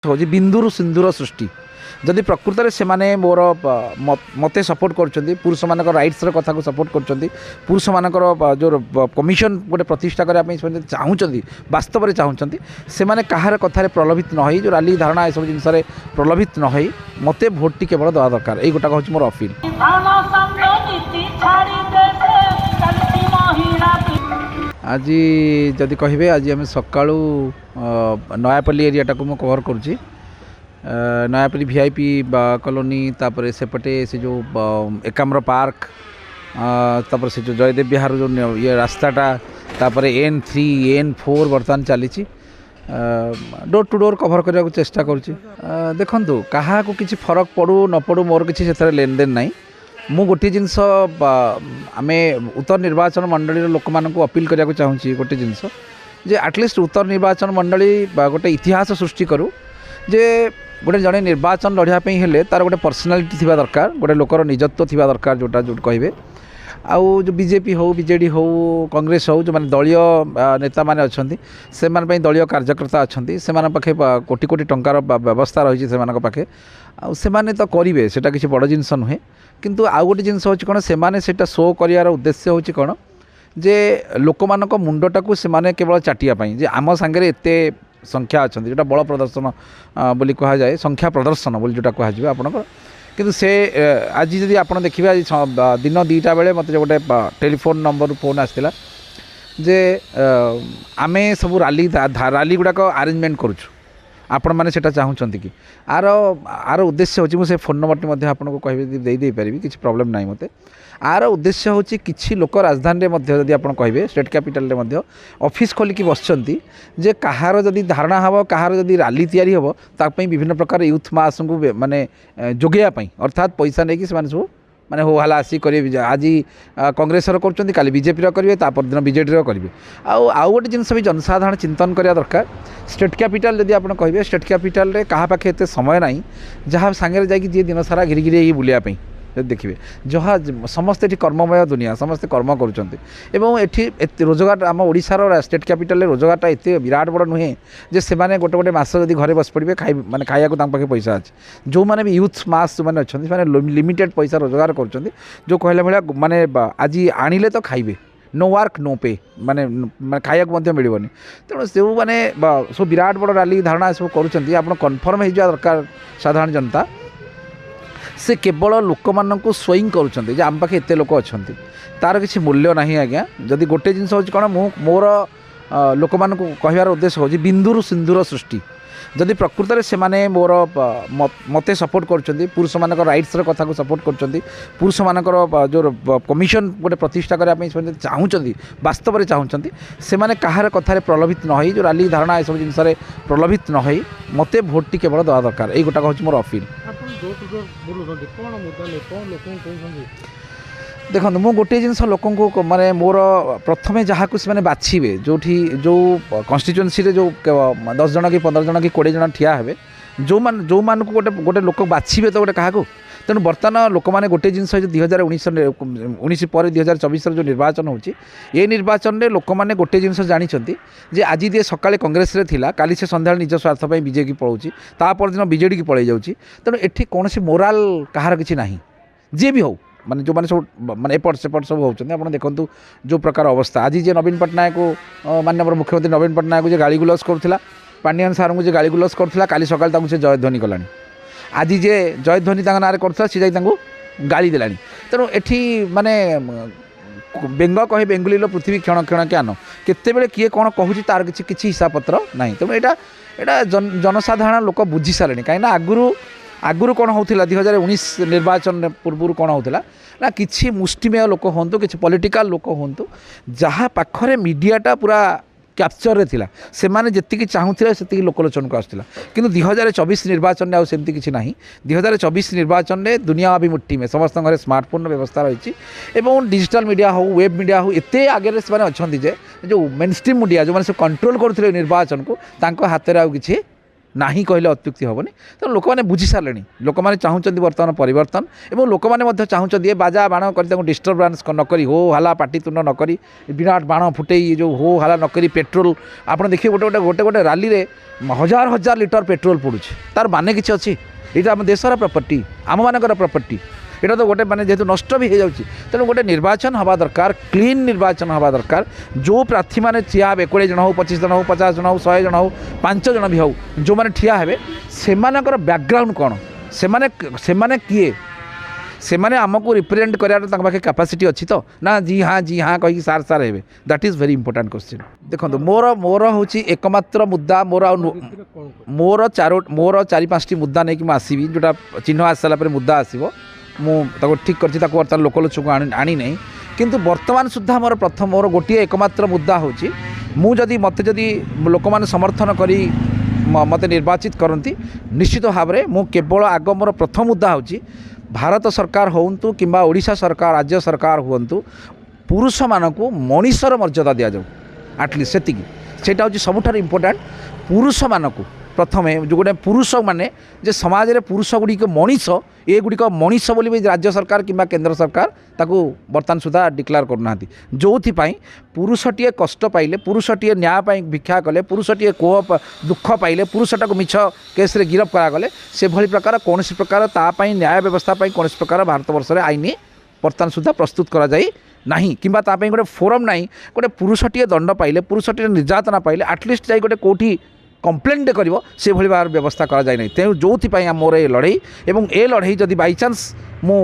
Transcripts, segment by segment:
हूँ बिंदुरु सिंधुर सृष्टि जदि प्रकृत में से मोर मत सपोर्ट कर पुरुष मान रईट्स कथा को सपोर्ट कर पुरुष मान जो कमिशन गोटे प्रतिष्ठा करने चाहूँगी वास्तव में चाहूँगी से मैंने कहार कथार प्रलोभित न हो जो राली धारणा यह सब जिन प्रलोभित न हो मत भोट टी केवल दवा दरकार यही गोटा हूँ मोर अपील। आज जदि कहे आज आम सका नयापल्ली एरियाटा को कवर करुँची नयापल्ली वीआईपी कॉलोनी तापर सेपटे से जो एकाम्र पार्क तापर से जो जयदेव विहार जो ये रास्ताटा तापर N3 N4 बर्तमान चली डोर टू डोर कभर करने को चेष्टा करुँची। देखु क्या किसी फरक पड़ू न पड़ू मोर किसी से लेन देन ना मु गोटे जिनस आम उत्तर निर्वाचन मंडली लोक मानक अपील करने को चाहूँगी गोटे जिनस जे एटलिस्ट उत्तर निर्वाचन मंडली गोटे इतिहास सृष्टि करूँ जे गोटे जड़े निर्वाचन लड़ाई हेले तार गोटे पर्सनालीटी थी दरकार गोटे लोकर निजत्व थी दरकार जोटा जो कहे आउ जो बीजेपी हो बीजेडी हो कांग्रेस हो जो माने दलीय नेता माने अच्छी से दलीय कार्यकर्ता अच्छी से पाखे कोटी कोटी टंकार व्यवस्था रही है पाखे आने तो करेंगे सेटा किसी बड़ जिनस नुहे किंतु आउ गोटे जिनस हूँ कौन से शो कर उद्देश्य हूँ कौन जे लोक मान मुंडटा को से केवल चाटियापाई जे आम सांगे एत संख्या अच्छा जोटा बल प्रदर्शन बोली कह जाए संख्या प्रदर्शन बोली जोटा कह आपंकर किंतु से आज जदि आप देखिए आज दिन 2टा बेले मत गोटे टेलीफोन नंबर फोन आसाला जे आम सब राली गुड़ाक आरेंजमेंट करुँ आपण मैंने चाहूँगी कि आर उद्देश्य हूँ मुझे फोन नंबर आपको कह दे पारि किसी प्रॉब्लम ना मत आर उद्देश्य हूँ कि लोक राजधानी में जदि आप कहे स्टेट कैपिटल ऑफिस खोलिकी बसचंती जे कहार जदि धारणा हम कहार जदि राली तैयारी हम तापाई विभिन्न प्रकार यूथ मास को माने जोगेवाई अर्थात पैसा नहीं कि सब माने हो हला आसी करेंगे आज कांग्रेस कर काली बीजेपी करेंगे तापर दिन बीजेडी करेंगे आउ गोटे जिनस भी जनसाधारण चिंतन करा दरकार स्टेट कैपिटल जदि आप कहे स्टेट कैपिटल रे कहा पाखे एत समय ना जहाँ सांगे जाकि जी दिन सारा घिरी घिरी बुलायापी देखिए जहाँ समस्ते ये कर्ममय दुनिया समस्ते कर्म कर रोजगार आम ओडिशार स्टेट कैपिटल रोजगारटा एत विराट बड़ नुहे जे से गोटे गोटे मस जब घरे बस पड़े माने खाया पाखे पैसा अच्छे जो मैंने भी यूथ मास जो मैंने अच्छा लिमिटेड पैसा रोजगार कर जो कहला भाया माने आज आणिले तो खाइबे नो वर्क नो पे माने खाया मिलनी तेणु से मैंने सब विराट बड़ राली धारणा सब कर कन्फर्म हो दरकार साधारण जनता से केवल लोक मानक स्वयं करुँच आम पाखे एत लोक अच्छा तार किसी मूल्य ना आज्ञा जदि गोटे जिनस हूँ कौन मोर लोक मान कहार उद्देश्य हूँ बिंदुरु सिंधुर सृष्टि जदि प्रकृत में से मोर मत सपोर्ट कर पुरुष मान रईट्स कथा को सपोर्ट कर पुरुष मान जो कमिशन गोटे प्रतिष्ठा करने चाहूँगी वास्तव में चाहूँगी से कहार कथार प्रलोभित न हो जो राली धारणा यह सब जिन प्रलोभित न हो मत भोट टी केवल दवा दरकार यही गोटा हूँ मोर अपील। देखो मु गोटे जिनस लोक माने मोर प्रथमे जहाँ को बाछे जो कन्स्टिट्युएंसी जो 10 जन कि 15 जन कि 20 जन ठिया हे जो मान को गोटे गोटे लोक बाछे तो गोटे क्या तेणु बर्तमान लोक मैंने गोटे जिनस 2019 पर 2024 जो निर्वाचन होची ये निर्वाचन में लोक मैंने गोटे जिनस जानते जे आज दिए सकाଳେ कांग्रेस रे थिला काली से संध्या निज स्वार्थ पर बीजेपी पलाऊँच तापर दिन बीजेडी की पलि जाऊँगी तेणु एठी कौन मोराल कहार किसी ना जी भी हो माने जो मैंने सब माने एपट सेपट सब होती आप देखूँ जो प्रकार अवस्था आज जे नवीन पट्टनायक को माननीय मुख्यमंत्री नवीन पट्टनायक को गाली गुलस करूला पांडियान सार को गाली गुलस करूला काली सकाल से जयध्वनि कलानी आज जे जयध्वनि ना करूला सी जाई गाली देलानी तेणु एठी माने बेंग कहे बेंगुली पृथ्वी क्षण क्षण ज्ञान केतेबेले किए कौन कहूँ तार किसी हिसाब पत्र ना तेणु यहाँ जनसाधारण लोक बुझी सारे कहीं आगुरी कौन होता 2019 निर्वाचन पूर्व कौन होता ना किसी मुष्टिमेय लोक हूँ कि पॉलिटिकल लोक हूँ जहाँ पाखरे मीडियाटा पूरा कैप्चर रे थिला से माने जति चाहूले से लोकलोचन को आसला कि 2024 निर्वाचन में आमती किसी ना 2024 निर्वाचन में दुनिया अभी मुट्ठी में समस्त घरे स्मार्टफोन व्यवस्था रही है डिजिटल मीडिया हो वेब मीडिया हो एत आगे से अच्छा जे जो मेन स्ट्रीम मीडिया जो मैंने कंट्रोल करते निर्वाचन को हाथ में आउ कि ନାହିଁ କହିଲେ ଅତ୍ୟୁକ୍ତି ହେବନି। ତେଣୁ ଲୋକମାନେ ବୁଝି ସାରିଲେଣି, ଲୋକମାନେ ଚାହୁଁଛନ୍ତି ବର୍ତ୍ତମାନ ପରିବର୍ତ୍ତନ ଏବଂ ଲୋକମାନେ ମଧ୍ୟ ଚାହୁଁଛନ୍ତି ଏ ବାଜା ବାଣ କରି ତାଙ୍କୁ ଡିଷ୍ଟର୍ବାନ୍ସ ନ କରି ହୋ ହାଲା ପାଟିତୁଣ୍ଡ ନ କରି ବିରାଟ ବାଣ ଫୁଟେଇ ଯେଉଁ ହୋ ହାଲା ନ କରି ପେଟ୍ରୋଲ ଆପଣ ଦେଖିବେ ଗୋଟେ ରାଲିରେ ହଜାର ହଜାର ଲିଟର ପେଟ୍ରୋଲ ପଡ଼ୁଛି, ତାର ମାନେ କିଛି ଅଛି? ଏଇଟା ଆମ ଦେଶର ପ୍ରପର୍ଟି, ଆମମାନଙ୍କର ପ୍ରପର୍ଟି, এটা তো গোটে মানে যেহেতু নষ্ট বি হয়ে যাচ্ছে তেমন গোটে নির্বাচন হওয়া দরকার, ক্লিন নির্বাচন হওয়া দরকার। যে প্রার্থী মানে ঠিয়া হবে 20 জন হোক 25 জন হোক 50 জন হোক 100 জন হোক 5 জন বি হোক যে ঠিয়া হবে সেমানଙ୍କର ব্যাকগ্রাউন্ড কোণ, সেমানে কিয়ে, সেমানে আমাকে রিপ্রেজেন্ট করার তাଙ୍କ পাখে ক্যাপাসিটি ଅଛି তো না জি হ্যাঁ কহিকি সার সার হেবে? That is very important question. দেখুন মোর হচ্ছে একমাত্র মুদ্দা মোর 4-5টি মুদ্দা নেই ମୁଁ ଆସିବି, ଯେଉଁଟା ଚିହ୍ନ ଆସି ସାରିଲା ପରେ ମୁଦ୍ଦା ଆସିବ, ମୁଁ ତାକୁ ଠିକ୍ କରିଛି, ତାକୁ ବର୍ତ୍ତମାନ ଲୋକଲୋଚକୁ ଆଣି ନାହିଁ। କିନ୍ତୁ ବର୍ତ୍ତମାନ ସୁଦ୍ଧା ମୋର ଗୋଟିଏ ଏକମାତ୍ର ମୁଦ୍ଦା ହେଉଛି ମୋତେ ଯଦି ଲୋକମାନେ ସମର୍ଥନ କରି ମୋତେ ନିର୍ବାଚିତ କରନ୍ତି ନିଶ୍ଚିତ ଭାବରେ ମୁଁ କେବଳ ଆଗ ମୋର ପ୍ରଥମ ମୁଦ୍ଦା ହେଉଛି ଭାରତ ସରକାର ହୁଅନ୍ତୁ କିମ୍ବା ଓଡ଼ିଶା ସରକାର ରାଜ୍ୟ ସରକାର ହୁଅନ୍ତୁ ପୁରୁଷମାନଙ୍କୁ ମଣିଷର ମର୍ଯ୍ୟାଦା ଦିଆଯାଉ, ଆଟଲିଷ୍ଟ ସେତିକି। ସେଇଟା ହେଉଛି ସବୁଠାରୁ ଇମ୍ପୋର୍ଟାଣ୍ଟ। ପୁରୁଷମାନଙ୍କୁ ପ୍ରଥମେ ଯେଉଁ ଗୋଟେ ପୁରୁଷ ମାନେ ଯେ ସମାଜରେ ପୁରୁଷ ଗୁଡ଼ିକ ମଣିଷ, ଏଗୁଡ଼ିକ ମଣିଷ ବୋଲି ବି ରାଜ୍ୟ ସରକାର କିମ୍ବା କେନ୍ଦ୍ର ସରକାର ତାକୁ ବର୍ତ୍ତମାନ ସୁଦ୍ଧା ଡିକ୍ଲେୟାର କରୁନାହାନ୍ତି। ଯେଉଁଥିପାଇଁ ପୁରୁଷଟିଏ କଷ୍ଟ ପାଇଲେ, ପୁରୁଷଟିଏ ନ୍ୟାୟ ପାଇଁ ଭିକ୍ଷା କଲେ, ପୁରୁଷଟିଏ ଦୁଃଖ ପାଇଲେ, ପୁରୁଷଟାକୁ ମିଛ କେସ୍ରେ ଗିରଫ କରାଗଲେ, ସେଭଳି ପ୍ରକାର କୌଣସି ପ୍ରକାର ତା ପାଇଁ ନ୍ୟାୟ ବ୍ୟବସ୍ଥା ପାଇଁ କୌଣସି ପ୍ରକାର ଭାରତବର୍ଷରେ ଆଇନ ବର୍ତ୍ତମାନ ସୁଦ୍ଧା ପ୍ରସ୍ତୁତ କରାଯାଇ ନାହିଁ କିମ୍ବା ତା ପାଇଁ ଗୋଟେ ଫୋରମ୍ ନାହିଁ। ଗୋଟେ ପୁରୁଷଟିଏ ଦଣ୍ଡ ପାଇଲେ, ପୁରୁଷଟିଏ ନିର୍ଯାତନା ପାଇଲେ ଆଟଲିଷ୍ଟ ଯାଇ ଗୋଟେ କେଉଁଠି କମ୍ପ୍ଲେନ୍ଟେ କରିବ, ସେଭଳି ଭାବରେ ବ୍ୟବସ୍ଥା କରାଯାଇ ନାହିଁ। ତେଣୁ ଯେଉଁଥିପାଇଁ ମୋର ଏ ଲଢ଼େଇ, ଏବଂ ଏ ଲଢ଼େଇ ଯଦି ବାଇଚାନ୍ସ ମୁଁ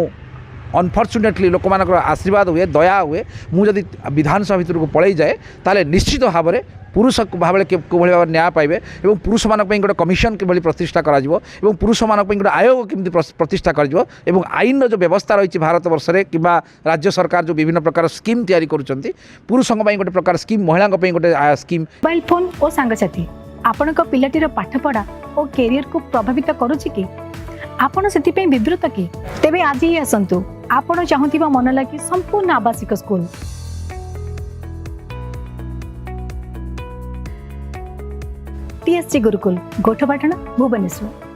ଅନଫର୍ଚୁନେଟଲି ଲୋକମାନଙ୍କର ଆଶୀର୍ବାଦ ହୁଏ, ଦୟା ହୁଏ, ମୁଁ ଯଦି ବିଧାନସଭା ଭିତରକୁ ପଳାଇ ଯାଏ ତାହେଲେ ନିଶ୍ଚିତ ଭାବରେ ପୁରୁଷ ଭାବରେ କିଭଳି ଭାବରେ ନ୍ୟାୟ ପାଇବେ ଏବଂ ପୁରୁଷମାନଙ୍କ ପାଇଁ ଗୋଟେ କମିଶନ କିଭଳି ପ୍ରତିଷ୍ଠା କରାଯିବ ଏବଂ ପୁରୁଷମାନଙ୍କ ପାଇଁ ଗୋଟେ ଆୟୋଗ କେମିତି ପ୍ରତିଷ୍ଠା କରାଯିବ ଏବଂ ଆଇନର ଯେଉଁ ବ୍ୟବସ୍ଥା ରହିଛି ଭାରତବର୍ଷରେ କିମ୍ବା ରାଜ୍ୟ ସରକାର ଯେଉଁ ବିଭିନ୍ନ ପ୍ରକାର ସ୍କିମ୍ ତିଆରି କରୁଛନ୍ତି, ପୁରୁଷଙ୍କ ପାଇଁ ଗୋଟେ ପ୍ରକାର ସ୍କିମ୍, ମହିଳାଙ୍କ ପାଇଁ ଗୋଟେ ସ୍କିମ୍। ମୋବାଇଲ ଫୋନ ଓ ସାଙ୍ଗସାଥୀ ଆପଣଙ୍କ ପିଲାଟିର ପାଠପଢ଼ା ଓ କ୍ୟାରିୟରକୁ ପ୍ରଭାବିତ କରୁଛି କି? ଆପଣ ସେଥିପାଇଁ ବିବ୍ରତ କି? ତେବେ ଆଜି ହିଁ ଆସନ୍ତୁ ଆପଣ ଚାହୁଁଥିବା ମନ ଲାଗି ସମ୍ପୂର୍ଣ୍ଣ ଆବାସିକ ସ୍କୁଲ TSG ଗୁରୁକୁଲ, ଗୋଠପାଟଣା, ଭୁବନେଶ୍ୱର।